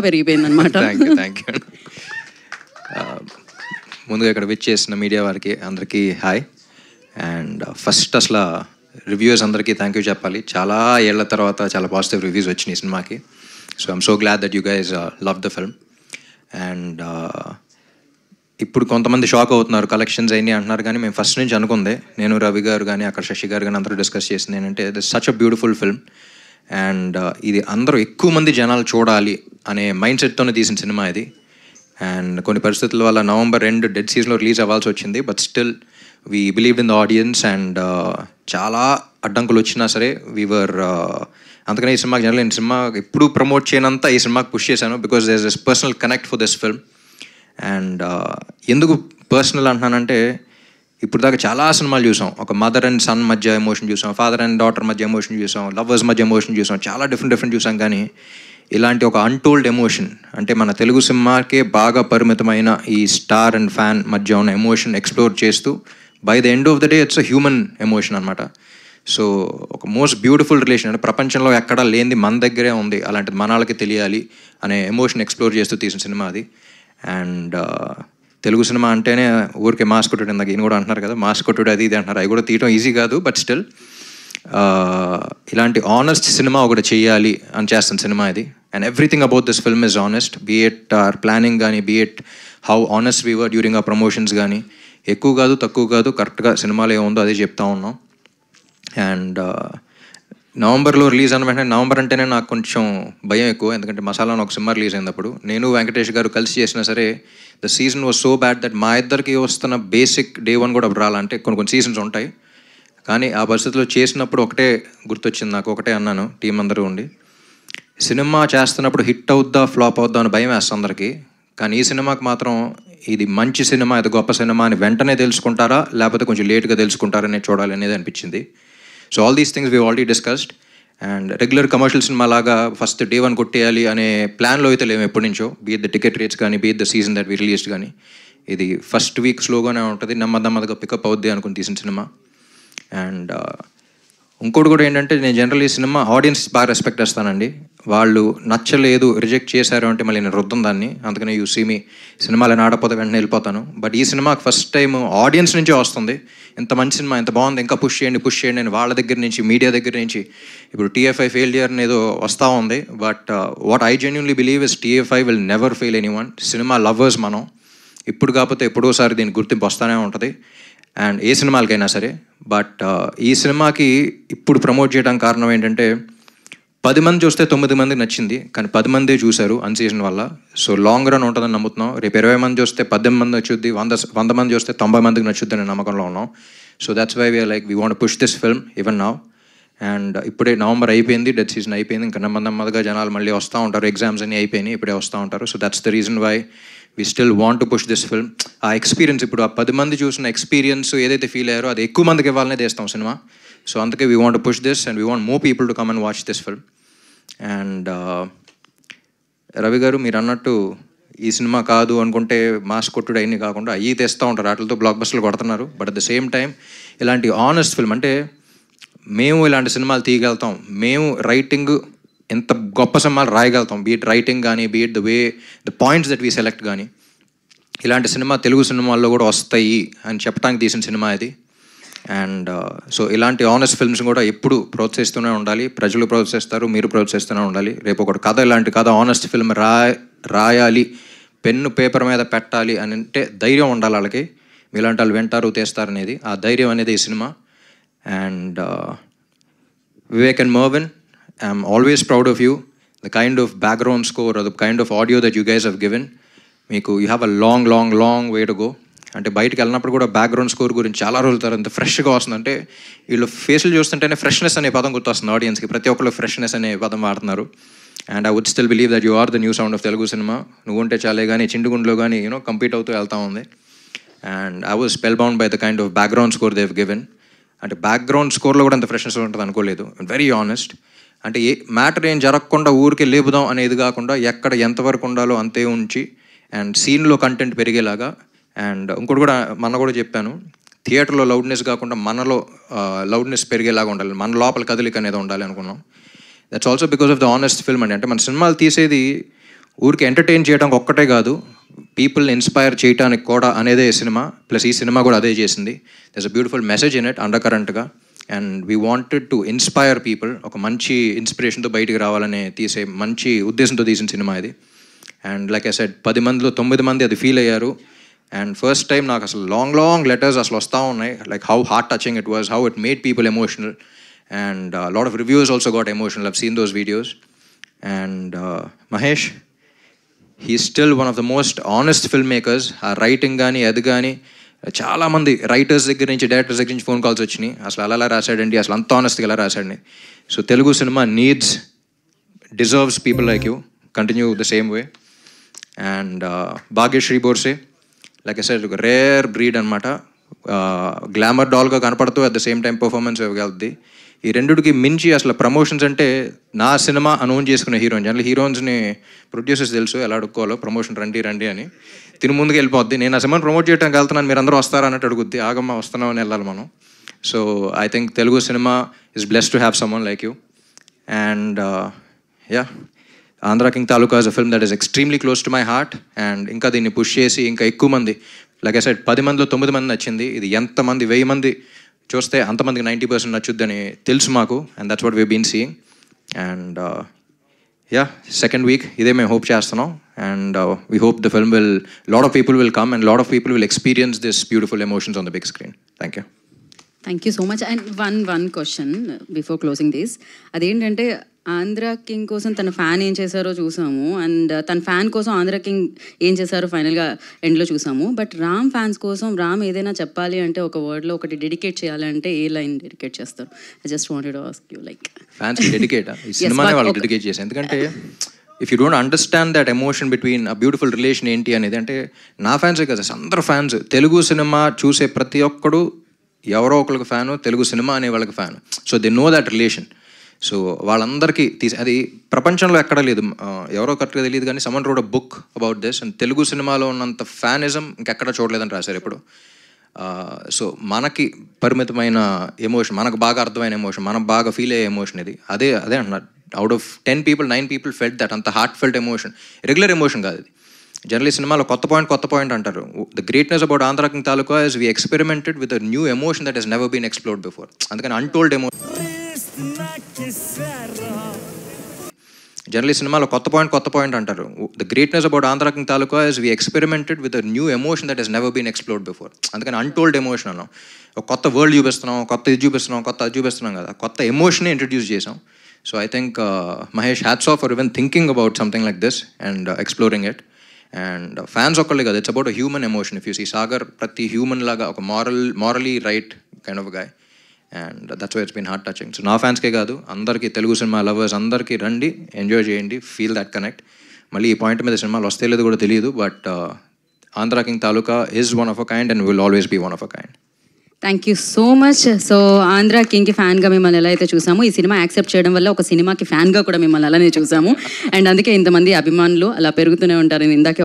పెరిగిపోయిందనమాట. Thank you. ముందుగా ఇక్కడ which చేసిన మీడియా వారికి అందరికీ హాయ్. అండ్ ఫస్ట్ అసలు రివ్యూస్ అందరికీ థ్యాంక్ యూ చెప్పాలి. చాలా ఏళ్ల తర్వాత చాలా పాజిటివ్ రివ్యూస్ వచ్చినాయి సినిమాకి. So I'm so glad that you guys love the film. And ఇప్పుడు కొంతమంది షాక్ అవుతున్నారు, కలెక్షన్స్ అయినాయి అంటున్నారు, కానీ మేము ఫస్ట్ నుంచి అనుకుందే, నేను రవి గారు కానీ అక్కడ శశి గారు కానీ అందరూ డిస్కస్ చేసింది ఏంటంటే this such a beautiful film. And ఇది అందరూ ఎక్కువ మంది జనాలు చూడాలి అనే మైండ్ సెట్తోనే తీసిన సినిమా ఇది. అండ్ కొన్ని పరిస్థితుల వల్ల November 2 డెడ్ సీజన్లో రిలీజ్ అవ్వాల్సి వచ్చింది. But still we believed in the audience. And చాలా అడ్డంకులు వచ్చినా సరే వీవర్ అందుకనే ఈ సినిమాకి జనరల్ నేను సినిమా ఎప్పుడు ప్రమోట్ చేయనంత ఈ సినిమాకి పుష్ చేశాను, because there is this personal connect for this film. And ఎందుకు పర్సనల్ అంటున్నానంటే, ఇప్పుడు దాకా చాలా సినిమాలు చూసాం, ఒక మదర్ అండ్ సన్ మధ్య ఎమోషన్ చూసాం, ఫాదర్ అండ్ డాటర్ మధ్య ఎమోషన్ చూసాం, లవర్స్ మధ్య ఎమోషన్ చూసాం, చాలా డిఫరెంట్ చూసాం. కానీ ఇలాంటి ఒక అన్టోల్డ్ ఎమోషన్, అంటే మన తెలుగు సినిమాకే బాగా పరిమితమైన ఈ స్టార్ అండ్ ఫ్యాన్ మధ్య ఉన్న ఎమోషన్ ఎక్స్ప్లోర్ చేస్తూ by the end of the day it's a human emotion అనమాట. సో ఒక మోస్ట్ బ్యూటిఫుల్ రిలేషన్, అంటే ప్రపంచంలో ఎక్కడా లేనిది మన దగ్గరే ఉంది, అలాంటిది మన వాళ్ళకి తెలియాలి అనే ఎమోషన్ ఎక్స్ప్లోర్ చేస్తూ తీసిన సినిమా అది. అండ్ తెలుగు సినిమా అంటేనే ఊరికే మాస్ కొట్టుడు, ఇందాక ఈయన కూడా అంటున్నారు కదా మాస్ కొట్టుడు అది ఇది అంటున్నారు, అవి కూడా తీయడం ఈజీ కాదు. బట్ స్టిల్ ఇలాంటి ఆనెస్ట్ సినిమా ఒకటి చేయాలి అని చేస్తున్న సినిమా ఇది. And everything about this film is honest, be it our planning కానీ, be it how honest we were during ఆ ప్రమోషన్స్ కానీ. ఎక్కువ కాదు తక్కువ కాదు, కరెక్ట్గా సినిమాలో ఏముందో అదే చెప్తా ఉన్నాం. అండ్ నవంబర్లో రిలీజ్ అయిన వెంటనే, నవంబర్ అంటేనే నాకు కొంచెం భయం ఎక్కువ, ఎందుకంటే మసాలా ఒక సినిమా రిలీజ్ అయినప్పుడు నేను వెంకటేష్ గారు కలిసి చేసినా సరే the season was so bad that మా ఇద్దరికి వస్తున్న బేసిక్ Day 1 కూడా రాలంటే కొన్ని సీజన్స్ ఉంటాయి. కానీ ఆ పరిస్థితిలో చేసినప్పుడు ఒకటే గుర్తొచ్చింది నాకు, ఒకటే అన్నాను టీం అందరూ ఉండి, సినిమా చేస్తున్నప్పుడు హిట్ అవుద్దా ఫ్లాప్ అవుద్దా అని భయం వేస్తుంది అందరికీ, కానీ ఈ సినిమాకి మాత్రం ఇది మంచి సినిమా, ఇది గొప్ప సినిమా అని వెంటనే తెలుసుకుంటారా లేకపోతే కొంచెం లేట్గా తెలుసుకుంటారనే చూడాలి అనేది అనిపించింది. So all these things we already discussed. And regular commercial cinema లాగా ఫస్ట్ Day 1 కొట్టేయాలి అనే ప్లాన్లో అయితే లేము ఎప్పటి నుంచో, బీ ద టికెట్ రేట్స్ కానీ, be the season that we released కానీ. ఇది ఫస్ట్ వీక్ స్లోగానే ఉంటుంది, నెమ్మదిగా పికప్ అవుద్ది అనుకుని తీసిన సినిమా. అండ్ ఇంకోటి కూడా ఏంటంటే, నేను జనరల్ ఈ సినిమా ఆడియన్స్ బాగా రెస్పెక్ట్ చేస్తానండి. వాళ్ళు నచ్చలేదు రిజెక్ట్ చేశారు అంటే మళ్ళీ నేను రుద్దం దాన్ని, అందుకనే యూ సీ మీ సినిమాలో ఆడపోతే వెంటనే వెళ్ళిపోతాను. బట్ ఈ సినిమాకి ఫస్ట్ టైం ఆడియన్స్ నుంచే వస్తుంది, ఇంత మంచి సినిమా, ఇంత బాగుంది, ఇంకా పుష్ చేయండి అని వాళ్ళ దగ్గర నుంచి, మీడియా దగ్గర నుంచి. ఇప్పుడు TFI ఫెయిల్యూర్ అనేది వస్తూ ఉంది, but what I genuinely believe is TFI will never fail anyone. Cinema lovers మనం, ఇప్పుడు కాకపోతే ఎప్పుడోసారి దీనికి గుర్తింపు వస్తూనే ఉంటుంది, అండ్ ఏ సినిమాలకైనా సరే. బట్ ఈ సినిమాకి ఇప్పుడు ప్రమోట్ చేయడానికి కారణం ఏంటంటే, 10 మంది చూస్తే 9 మందికి నచ్చింది, కానీ 10 మందే చూశారు అన్ సీజన్ వల్ల. సో లాంగ్ రన్ ఉంటుందని నమ్ముతున్నాం. రేపు 20 మంది చూస్తే 18 మంది నచ్చుద్ది, 100 మంది చూస్తే 90 మందికి నచ్చుద్ది అనే నమ్మకంలో ఉన్నాం. So that's why we are like we want push this film even now. And ఇప్పుడే నవంబర్ అయిపోయింది, డెడ్ సీజన్ అయిపోయింది, ఇంకా నెమ్మదిగా జనాలు మళ్ళీ వస్తూ ఉంటారు, ఎగ్జామ్స్ అన్నీ అయిపోయినాయి, ఇప్పుడే వస్తూ ఉంటారు. So that's the reason why we still want to push this film. ఆ ఎక్స్పీరియన్స్, ఇప్పుడు ఆ 10 మంది చూసిన ఎక్స్పీరియన్స్ ఏదైతే ఫీల్ అయ్యారో అది ఎక్కువ మందికి ఇవ్వాలనే తీస్తాం సినిమా. సో అందుకే we want to push this and we want more people to come and watch this film. And Ravi గారు మీరు అన్నట్టు ఈ సినిమా కాదు అనుకుంటే మాస్ కొట్టుడు అన్నీ కాకుండా అయ్యి తెస్తూ ఉంటారు, వాటితో బ్లాక్ బస్టర్లు కొడుతున్నారు. But at the same time ఇలాంటి ఆనెస్ట్ ఫిల్మ్, అంటే మేము ఇలాంటి సినిమాలు తీయగలుగుతాం, మేము రైటింగ్ ఎంత గొప్ప సినిమాలు రాయగలుగుతాం, బీట్ రైటింగ్ కానీ, beat the points that we select కానీ, ఇలాంటి సినిమా తెలుగు సినిమాల్లో కూడా వస్తాయి అని చెప్పడానికి తీసిన సినిమా ఇది. అండ్ సో ఇలాంటి ఆనెస్ట్ ఫిల్మ్స్ కూడా ఎప్పుడు ప్రోత్సహిస్తూనే ఉండాలి, ప్రజలు ప్రోత్సహిస్తారు, మీరు ప్రోత్సహిస్తూనే ఉండాలి. రేపు ఒకటి కథ, ఇలాంటి కథ ఆనెస్ట్ ఫిల్మ్ రాయాలి, పెన్ను పేపర్ మీద పెట్టాలి అని అంటే ధైర్యం ఉండాలి వాళ్ళకి, ఇలాంటి వాళ్ళు వింటారు తీస్తారు అనేది, ఆ ధైర్యం అనేది ఈ cinema. And Vivek and Mervyn, I'm always proud of you. The kind of background score or the kind of audio that you guys have given, మీకు you have a long way to go. అంటే బయటకు వెళ్ళినప్పుడు కూడా background score గురించి చాలా రోజుల తర్వాత ఎంత ఫ్రెష్గా వస్తుందంటే, వీళ్ళు ఫేస్లు చూస్తుంటేనే ఫ్రెష్నెస్ అనే పదం గుర్తొస్తుంది ఆడియన్స్కి, ప్రతి ఒక్కరు ఫ్రెష్నెస్ అనే పదం వాడుతున్నారు. And I would still believe that you are the new sound of Telugu cinema. నువ్వు ఉంటే చాలే కానీ చిండుగుండ్లో కానీ కంపీట్ అవుతూ వెళ్తూ ఉంది. And I was spell bound by the kind of background score they have given. అంటే బ్యాక్గ్రౌండ్ స్కోర్లో కూడా అంత ఫ్రెష్నెస్ ఉంటుంది అనుకోలేదు, వెరీ ఆనెస్ట్. అంటే మ్యాటర్ ఏం జరగకుండా ఊరికే లేపుదాం అనేది కాకుండా, ఎక్కడ ఎంతవరకు ఉండాలో అంతే ఉంచి, అండ్ సీన్లో కంటెంట్ పెరిగేలాగా. అండ్ ఇంకోటి కూడా కూడా చెప్పాను, థియేటర్లో లౌడ్నెస్ కాకుండా మనలో లౌడ్నెస్ పెరిగేలాగా ఉండాలి, మన లోపల కదలిక అనేది ఉండాలి అనుకున్నాం. That's also because of the honest film అండి. అంటే మన సినిమాలు తీసేది ఊరికి ఎంటర్టైన్ చేయడానికి ఒక్కటే కాదు, పీపుల్ని ఇన్స్పైర్ చేయడానికి కూడా అనేదే ఈ సినిమా. ప్లస్ ఈ సినిమా కూడా అదే చేసింది. There's a beautiful message in it అండర్ కరెంట్గా. And we wanted to inspire people. ఒక మంచి ఇన్స్పిరేషన్తో బయటికి రావాలని తీసే మంచి ఉద్దేశంతో తీసిన సినిమా ఇది. అండ్ లైక్ ఐ సెడ్ 10 మందిలో 9 మంది అది ఫీల్ అయ్యారు. అండ్ ఫస్ట్ టైం నాకు అసలు లాంగ్ లెటర్స్ అసలు వస్తూ ఉన్నాయి, like how heart touching it was, how it made people emotional. And lot of reviews also got emotional. I've seen those videos. And Mahesh, he's still one of the most honest filmmakers. ఆ writing కానీ అది కానీ చాలామంది writers దగ్గర నుంచి directors దగ్గర నుంచి phone calls వచ్చినాయి, అసలు అలా రాశాడండి, అసలు అంత ఆనెస్ట్గా ఎలా రాశాడని. So Telugu cinema deserves people like you. Continue the same way. And Bhagyashri Borse, like I said, ఒక రేర్ బ్రీడ్ అనమాట. గ్లామర్ డాల్గా కనపడుతూ at the same time performance ఇవ్వగలుగుతుంది. ఈ రెండుకి మించి అసలు ప్రమోషన్స్ అంటే నా సినిమా అనౌన్స్ చేసుకునే హీరోయిన్. జనరల్ హీరోయిన్స్ని ప్రొడ్యూసర్స్ తెలుసు ఎలా అడుక్కోవాలో, ప్రమోషన్ రండి అని. తిని ముందుకు వెళ్ళిపోద్ది, నేను ఆ సినిమాని ప్రమోట్ చేయడానికి వెళ్తున్నాను, మీరు అందరూ వస్తారా అన్నట్టు అడుగుద్ది. ఆగమ్మ వస్తున్నామని వెళ్ళాలి మనం. So I think Telugu cinema is blessed to have someone like you. And Andhra king Taluka is a film that is extremely close to my heart. And ఇంకా దీన్ని పుష్ చేసి ఇంకా ఎక్కువ మంది, లైక్ ఐ సెడ్ 10 మందిలో 9 మంది నచ్చింది. ఇది ఎంతమంది 1000 మంది చూస్తే అంతమందికి 90% నచ్చుద్దని తెలుసు మాకు. And that's what we been seeing. And second week ఇదే మేము హోప్ చేస్తున్నాం. And we hope the film will, lot of people will come and lot of people will experience this beautiful emotions on the big screen. Thank you. Thank you so much. And one question before closing this. అదేంటంటే Andhra king కోసం తన fan ఏం చేశారో చూసాము, and తన fan కోసం Andhra king ఏం చేశారో ఫైనల్గా ఎండ్లో చూసాము. బట్ రామ్ ఫ్యాన్స్ కోసం రామ్ ఏదైనా చెప్పాలి అంటే, ఒక వర్డ్లో ఒకటి డెడికేట్ చేయాలంటే ఏ లైన్ డెడికేట్ చేస్తారు? I just wanted to ask you, like ఫ్యాన్స్కి డెడికేట్ ఈ సినిమానే వాళ్ళకి డెడికేట్ చేశాను. ఎందుకంటే if you don't understand that emotion between a beautiful relation ఏంటి అనేది, అంటే నా ఫ్యాన్సే కదా, అందరు ఫ్యాన్స్, తెలుగు సినిమా చూసే ప్రతి ఒక్కడు ఎవరో ఒకరికి ఫ్యాను, తెలుగు సినిమా అనే వాళ్ళకి fan. So they know that relation. So వాళ్ళందరికీ అది ప్రపంచంలో ఎక్కడా లేదు, ఎవరో కరెక్ట్గా తెలియదు కానీ someone road a book about this. And Telugu సినిమాలో ఉన్నంత ఫ్యానిజం ఇంకెక్కడ చూడలేదని రాశారు ఇప్పుడు. సో మనకి పరిమితమైన ఎమోషన్, మనకు బాగా అర్థమైన ఎమోషన్, మనం బాగా ఫీల్ అయ్యే ఎమోషన్ ఇది. అదే అంటున్నారు, out of 10 people 9 people felt that. అంత heartfelt emotion, regular emotion కాదు ఇది. జనరలీ సినిమాలో కొత్త పాయింట్ అంటారు. The greatness about Andhra king Taluka is we experimented with a new emotion that has never been explored before. అందుకని అన్టోల్డ్ ఎమోషన్. జనరలీ సినిమాలో కొత్త point అంటారు. The greatness about Andhra king Taluka is we experimented with a new emotion that has never been explored before. అందుకని untold emotion అన్నాం. ఒక కొత్త world చూపిస్తున్నాం, కొత్త ఇది చూపిస్తున్నాం కదా, కొత్త ఎమోషనే ఇంట్రడ్యూస్ చేసాం. So I think Mahesh, hats off for even thinking about something like this and exploring it. And fans ఒక్కళ్ళే కదా, it's about a human emotion. If you see Sagar ప్రతి హ్యూమన్ లాగా ఒక morally right kind of guy. And that's why it's been heart touching. So నా ఫ్యాన్స్కే కాదు, అందరికీ, Telugu cinema lovers అందరికీ రండి, ఎంజాయ్ చేయండి, ఫీల్ దట్ కనెక్ట్. మళ్ళీ ఈ పాయింట్ మీద సినిమాలు వస్తే లేదు కూడా తెలియదు, but Andhra king Taluka is one of a kind and will always be one of a kind. Thank you so much. So Andhra కింగ్కి ఫ్యాన్గా మిమ్మల్ని ఎలా అయితే చూసాము, ఈ సినిమా యాక్సెప్ట్ చేయడం వల్ల ఒక సినిమాకి ఫ్యాన్గా కూడా మిమ్మల్ని అలానే చూసాము. అండ్ అందుకే ఇంతమంది అభిమానులు అలా పెరుగుతూనే ఉంటారని ఇందాకే